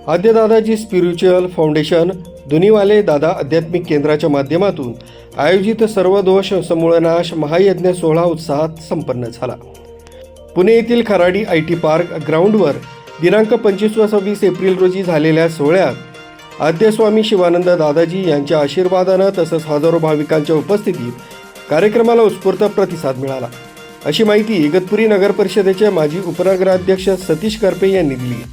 आद्य Dadaji spiritual foundation दुनिवाले दादा आध्यात्मिक केंद्राच्या माध्यमातून आयोजित सर्व दोष समूळनाश महायज्ञ सोहळा उत्साहात संपन्न झाला। पुणे येथील खराडी IT पार्क ग्राउंडवर दिनांक 25 व 26 एप्रिल रोजी झालेल्या सोहळ्यात आद्य स्वामी शिवानंद दादाजी यांच्या आशीर्वादानं तसंच हजारो भाविकांच्या उपस्थितीत कार्यक्रमाला उत्स्फूर्त प्रतिसाद मिळाला, अशी माहिती इगतपुरी नगर परिषदेचे माजी उपनगराध्यक्ष सतीश करपे यांनी दिली।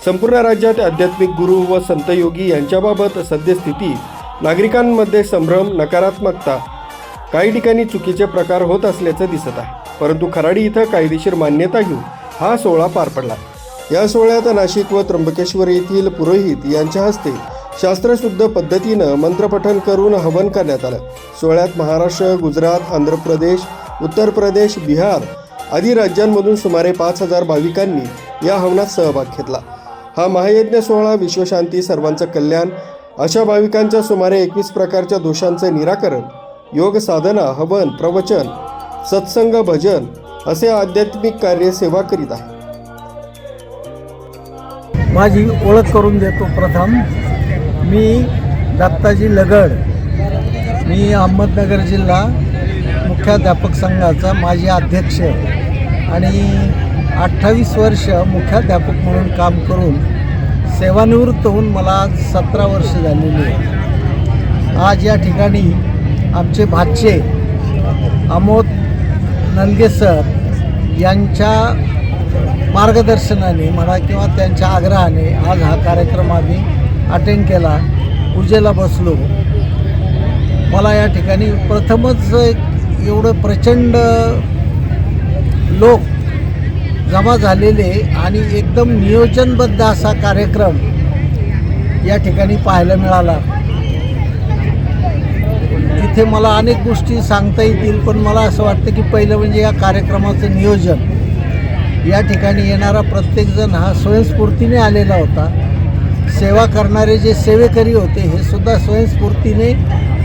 संपूर्ण राज्यात आध्यात्मिक गुरु व संत योगी यांच्याबाबत सद्यस्थितीत नागरिकांमध्ये संभ्रम, नकारात्मकता, काही ठिकाणी चुकीचे प्रकार होत असल्याचं दिसत आहे। परंतु खराडी इथं कायदेशीर मान्यता घेऊन हा सोहळा पार पडला। या सोहळ्यात नाशिक व त्र्यंबकेश्वर येथील पुरोहित यांच्या हस्ते शास्त्रशुद्ध पद्धतीनं मंत्रपठण करून हवन करण्यात आलं। सोहळ्यात महाराष्ट्र, गुजरात, आंध्र प्रदेश, उत्तर प्रदेश, बिहार आदी राज्यांमधून सुमारे 5000 भाविकांनी या हवनात सहभाग घेतला। हा महायज्ञ सोहळा विश्वशांती, सर्वांचं कल्याण, अशा भाविकांच्या सुमारे 21 प्रकारच्या दोषांचे निराकरण, योग साधना, हवन, प्रवचन, सत्संग, भजन असे आध्यात्मिक कार्य सेवा करीत आहे। माझी ओळख करून देतो। प्रथम मी दत्ताजी लगड, मी अहमदनगर जिल्हा मुख्याध्यापक संघाचा माजी अध्यक्ष आणि 28 वर्ष मुख्याध्यापक म्हणून काम करून सेवानिवृत्त होऊन मला आज 17 वर्ष झालेली आहे। आज या ठिकाणी आमचे भाचे अमोद नलगे सर यांच्या मार्गदर्शनाने म्हणा किंवा त्यांच्या आग्रहाने आज हा कार्यक्रम आम्ही अटेंड केला, पूजेला बसलो। मला या ठिकाणी प्रथमच एवढं प्रचंड लोक जमा झालेले आणि एकदम नियोजनबद्ध असा कार्यक्रम या ठिकाणी पाहायला मिळाला। इथे मला अनेक गोष्टी सांगता येतील, पण मला असं वाटतं की पहिलं म्हणजे या कार्यक्रमाचं नियोजन। या ठिकाणी येणारा प्रत्येकजण हा स्वयंस्फूर्तीने आलेला होता। सेवा करणारे जे सेवेकरी होते हे सुद्धा स्वयंस्फूर्तीने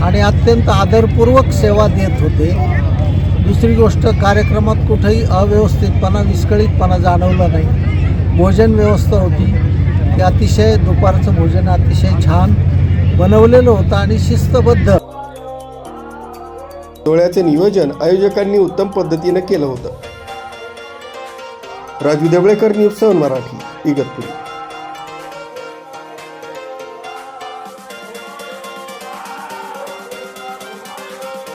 आणि अत्यंत आदरपूर्वक सेवा देत होते। दुसरी गोष्ट, कार्यक्रमात कुठेही अव्यवस्थितपणा, विस्कळीतपणा जाणवला नाही। भोजन व्यवस्था होती, ते अतिशय दुपारचं भोजन अतिशय छान बनवलेलं होतं आणि शिस्तबद्ध। सोहळ्याचे नियोजन आयोजकांनी उत्तम पद्धतीने केलं होतं। राजू देवळेकर, न्यूज 7 मराठी, इगतपुरी।